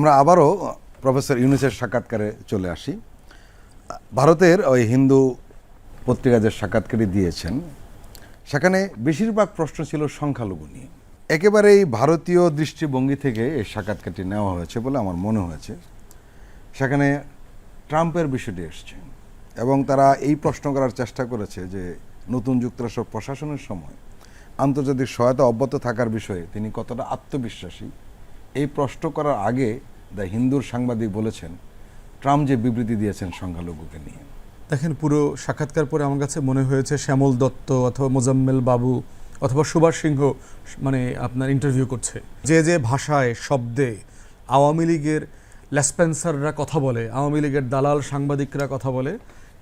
আমরা আবারও প্রফেসর ইউনূসের সাক্ষাৎকারে চলে আসি। ভারতের ওই হিন্দু পত্রিকা যে সাক্ষাৎকারটি দিয়েছেন সেখানে বেশিরভাগ প্রশ্ন ছিল সংখ্যালঘু নিয়ে। একেবারেই ভারতীয় দৃষ্টিভঙ্গি থেকে এই সাক্ষাৎকারটি নেওয়া হয়েছে বলে আমার মনে হয়েছে। সেখানে ট্রাম্পের বিষয়টি এসছে এবং তারা এই প্রশ্ন করার চেষ্টা করেছে যে নতুন যুক্তরাষ্ট্র প্রশাসনের সময় আন্তর্জাতিক সহায়তা অব্যাহত থাকার বিষয়ে তিনি কতটা আত্মবিশ্বাসী। এই প্রশ্ন করার আগে দ্য হিন্দুর সাংবাদিক বলেছেন ট্রাম্প যে বিবৃতি দিয়েছেন সংখ্যালঘুকে নিয়ে। দেখেন, পুরো সাক্ষাৎকার পরে আমার কাছে মনে হয়েছে শ্যামল দত্ত অথবা মোজাম্মেল বাবু অথবা সুভাষ সিংহ আপনার ইন্টারভিউ করছে। যে যে ভাষায় শব্দে আওয়ামী লীগের লেসপেন্সাররা কথা বলে, আওয়ামী লীগের দালাল সাংবাদিকরা কথা বলে,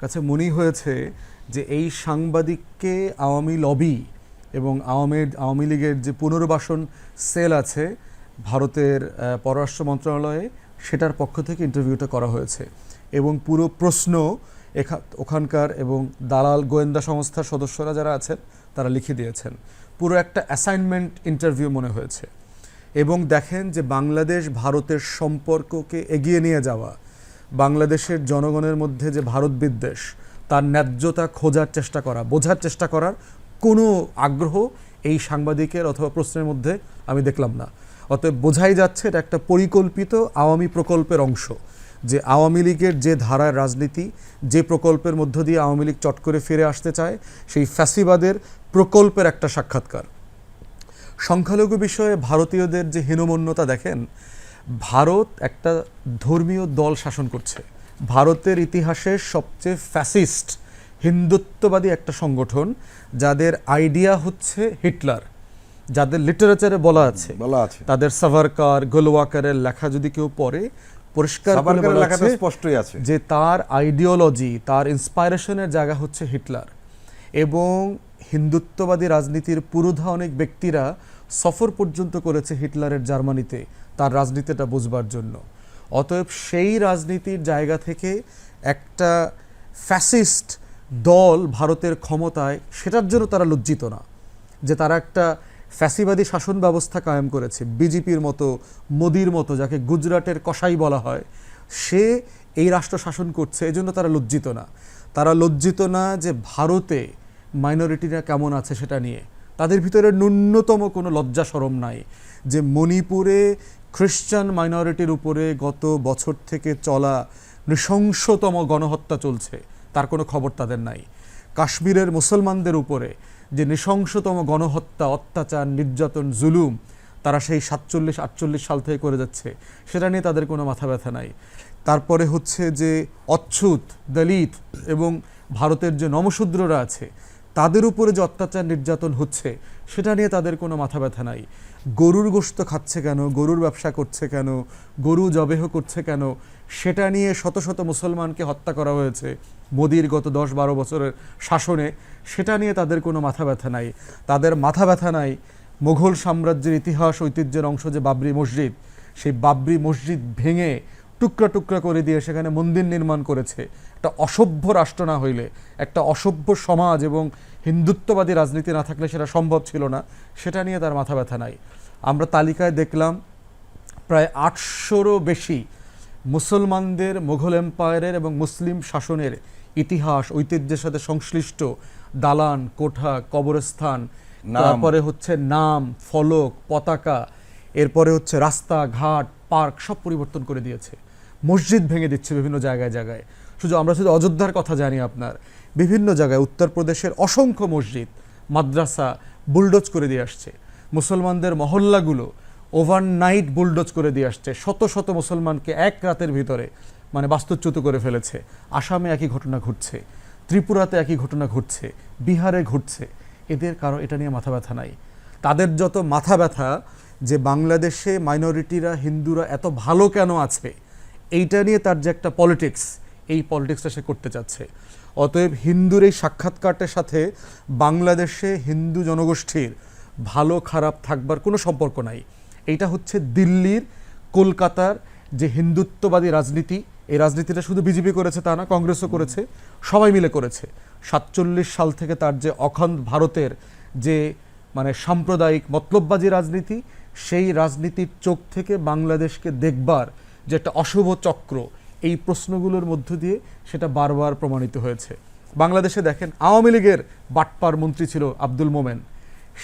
কাছে মনেই হয়েছে যে এই সাংবাদিককে আওয়ামী লবি এবং আওয়ামী লীগের যে পুনর্বাসন সেল আছে ভারতের পররাষ্ট্র মন্ত্রণালয়ে, সেটার পক্ষ থেকে ইন্টারভিউটা করা হয়েছে এবং পুরো প্রশ্ন ওখানকার এবং দালাল গোয়েন্দা সংস্থার সদস্যরা যারা আছেন তারা লিখে দিয়েছেন। পুরো একটা অ্যাসাইনমেন্ট ইন্টারভিউ মনে হয়েছে। এবং দেখেন যে বাংলাদেশ ভারতের সম্পর্ককে এগিয়ে নিয়ে যাওয়া, বাংলাদেশের জনগণের মধ্যে যে ভারত বিদ্বেষ, তার ন্যায্যতা খোঁজার চেষ্টা করা, বোঝার চেষ্টা করার কোনো আগ্রহ এই সাংবাদিকের অথবা প্রশ্নের মধ্যে আমি দেখলাম না। অতএব বোঝাই যাচ্ছে এটা একটা পরিকল্পিত আওয়ামী প্রকল্পের অংশ, যে আওয়ামী লীগের যে ধারার রাজনীতি, যে প্রকল্পের মধ্য দিয়ে আওয়ামী লীগ চট করে ফিরে আসতে চায়, সেই ফ্যাসিবাদের প্রকল্পের একটা সাক্ষাৎকার। সংখ্যালঘু বিষয়ে ভারতীয়দের যে হীনমন্যতা দেখেন, ভারত একটা ধর্মীয় দল শাসন করছে। ভারতের ইতিহাসের সবচেয়ে ফ্যাসিস্ট হিন্দুত্ববাদী একটা সংগঠন, যাদের আইডিয়া হচ্ছে হিটলার, যাদের লিটারেচারে বলা আছে তাদের সাভারকার গোলওয়াকারের লেখা যদি কেউ পড়ে পরিষ্কার স্পষ্টই আছে যে তার আইডিওলজি, তার ইন্সপাইরেশনের জায়গা হচ্ছে হিটলার। এবং হিন্দুত্ববাদী রাজনীতির পুরোধা অনেক ব্যক্তিরা সফর পর্যন্ত করেছে হিটলারের জার্মানিতে তার রাজনীতিটা বুঝবার জন্য। অতএব সেই রাজনীতির জায়গা থেকে একটা ফ্যাসিস্ট দল ভারতের ক্ষমতায়, সেটার জন্য তারা লজ্জিত না যে তারা একটা ফ্যাসিবাদী শাসন ব্যবস্থা কায়েম করেছে। বিজেপির মতো, মোদির মতো, যাকে গুজরাটের কসাই বলা হয়, সে এই রাষ্ট্র শাসন করছে, এজন্য তারা লজ্জিত না। তারা লজ্জিত না যে ভারতে মাইনরিটিরা কেমন আছে সেটা নিয়ে। তাদের ভিতরে ন্যূনতম কোনো লজ্জা শরম নাই যে মণিপুরে খ্রিস্টান মাইনরিটির উপরে গত বছর থেকে চলা নৃশংসতম গণহত্যা চলছে, তার কোনো খবর তাদের নাই। কাশ্মীরের মুসলমানদের উপরে যে নৃশংসতম গণহত্যা, অত্যাচার, নির্যাতন, জুলুম তারা সেই 47-48 সাল থেকে করে যাচ্ছে, সেটা নিয়ে তাদের কোনো মাথা ব্যথা নাই। তারপরে হচ্ছে যে অচ্ছুত, দলিত এবং ভারতের যে নমশূদ্ররা আছে তাদের উপরে যে অত্যাচার নির্যাতন হচ্ছে, সেটা নিয়ে তাদের কোনো মাথা ব্যথা নাই। গরুর গোশত খাচ্ছে কেন, গরুর ব্যবসা করছে কেন, গরু জবেহ করছে কেন, সেটা নিয়ে শত শত মুসলমানকে হত্যা করা হয়েছে মোদির গত 10-12 বছরের শাসনে, সেটা নিয়ে তাদের কোনো মাথা ব্যথা নাই। তাদের মাথা ব্যথা নাই মুঘল সাম্রাজ্যের ইতিহাস ঐতিহ্যের অংশ যে বাবরি মসজিদ, সেই বাবরি মসজিদ ভেঙে টুকরা টুকরা করে দিয়ে সেখানে মন্দির নির্মাণ করেছে। একটা অসভ্য রাষ্ট্র না হইলে, একটা অসভ্য সমাজ এবং হিন্দুত্ববাদী রাজনীতি না থাকলে সেটা সম্ভব ছিল না, সেটা নিয়ে তার মাথা ব্যথা নাই। আমরা তালিকায় দেখলাম প্রায় 800রও বেশি মুসলমানদের মুঘল এম্পায়ারের এবং মুসলিম শাসনের ইতিহাস ঐতিহ্যের সাথে সংশ্লিষ্ট দালান, কোঠা, কবরস্থান, তারপরে হচ্ছে নাম, ফলক, পতাকা, এরপরে হচ্ছে রাস্তা, ঘাট, পার্ক সব পরিবর্তন করে দিয়েছে। মসজিদ ভেঙে দিচ্ছে বিভিন্ন জায়গায় জায়গায়। আমরা শুধু অযোধ্যার কথা জানি, আপনার বিভিন্ন জায়গায় উত্তরপ্রদেশের অসংখ্য মসজিদ, মাদ্রাসা বুলডোজ করে দিয়ে আসছে। মুসলমানদের মহল্লাগুলো ওভারনাইট বুলডোজ করে দিয়ে আসছে। শত শত মুসলমানকে এক রাতের ভিতরে বাস্তুচ্যুত করে ফেলেছে। আসামে একই ঘটনা ঘটছে, ত্রিপুরাতে একই ঘটনা ঘটছে, বিহারে ঘটছে। এদের কারো এটা নিয়ে মাথা ব্যথা নাই। তাদের যত মাথা ব্যথা যে বাংলাদেশে মাইনরিটিরা, হিন্দুরা এত ভালো কেন আছে, এইটা নিয়ে তার যে একটা পলিটিক্স, এই পলিটিক্সটা সে করতে চাচ্ছে। অতএব হিন্দুর এই সাক্ষাৎকারটার সাথে বাংলাদেশে হিন্দু জনগোষ্ঠীর ভালো খারাপ থাকবার কোনো সম্পর্ক নাই। এইটা হচ্ছে দিল্লির, কলকাতার যে হিন্দুত্ববাদী রাজনীতি, এই রাজনীতিটা শুধু বিজেপি করেছে তা না, কংগ্রেসও করেছে, সবাই মিলে করেছে। 47 সাল থেকে তার যে অখণ্ড ভারতের যে সাম্প্রদায়িক মতলববাজি রাজনীতি, সেই রাজনীতির চোখ থেকে বাংলাদেশকে দেখবার যে একটা অশুভ চক্র, এই প্রশ্নগুলোর মধ্য দিয়ে সেটা বারবার প্রমাণিত হয়েছে। বাংলাদেশে দেখেন, আওয়ামী লীগের বাটপার মন্ত্রী ছিল আব্দুল মোমেন,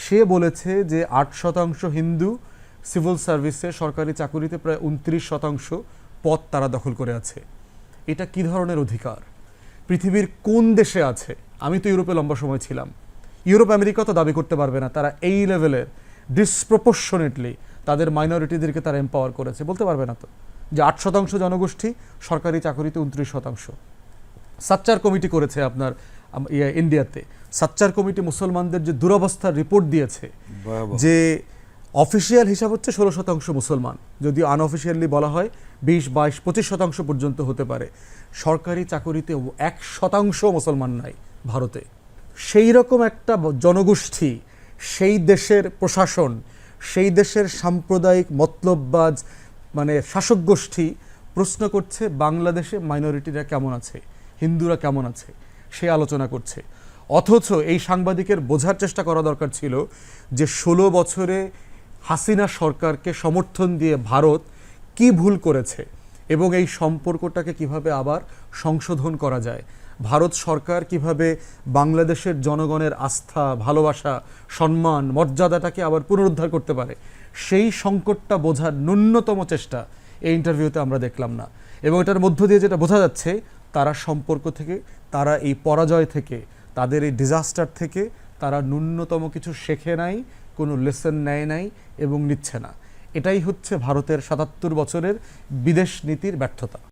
সে বলেছে যে 8% হিন্দু সিভিল সার্ভিসে সরকারি চাকুরিতে প্রায় 29% পদ তারা দখল করে আছে। এটা কি ধরনের অধিকার? পৃথিবীর কোন দেশে আছে? আমি তো ইউরোপে লম্বা সময় ছিলাম, ইউরোপ আমেরিকা তো দাবি করতে পারবে না তারা এই লেভেলের ডিসপ্রপোর্শনেটলি তাদের মাইনরিটিদেরকে তারা এম্পাওয়ার করেছে, বলতে পারবে না তো যে 8% জনগোষ্ঠী সরকারি চাকুরিতে 29%। সাচ্চার কমিটি করেছে আপনার ইন্ডিয়াতে, সাচ্চার কমিটি মুসলমানদের যে দুরবস্থার রিপোর্ট দিয়েছে, ভয়াবহ। যে অফিসিয়াল হিসাব হচ্ছে 16% মুসলমান, যদিও আনঅফিসিয়ালি বলা হয় 20, 22, 25% পর্যন্ত হতে পারে। সরকারি চাকুরিতে 1% মুসলমান নাই ভারতে। সেই রকম একটা জনগোষ্ঠী, সেই দেশের প্রশাসন, সেই দেশের সাম্প্রদায়িক মতলববাজ মানে শাসক গোষ্ঠী প্রশ্ন করছে বাংলাদেশে মাইনরিটিরা কেমন আছে, হিন্দুরা কেমন আছে, সে আলোচনা করছে। অথচ এই সাংবাদিকের বোঝার চেষ্টা করা দরকার ছিল যে 16 বছরে হাসিনা সরকারকে সমর্থন দিয়ে ভারত কি ভুল করেছে এবং এই সম্পর্কটাকে কিভাবে আবার সংশোধন করা যায়, ভারত সরকার কিভাবে বাংলাদেশের জনগণের আস্থা, ভালোবাসা, সম্মান, মর্যাদাটাকে আবার পুনরুদ্ধার করতে পারে, সেই সংকটটা বোঝার ন্যূনতম চেষ্টা এই ইন্টারভিউতে আমরা দেখলাম না। এবং এটার মধ্য দিয়ে যেটা বোঝা যাচ্ছে, তারা সম্পর্ক থেকে, তারা এই পরাজয় থেকে, তাদের এই ডিজাস্টার থেকে তারা ন্যূনতম কিছু শেখে নাই, কোনো লেসন নেয় নাই এবং নিচ্ছে না। এটাই হচ্ছে ভারতের 77 বছরের বিদেশ নীতির ব্যর্থতা।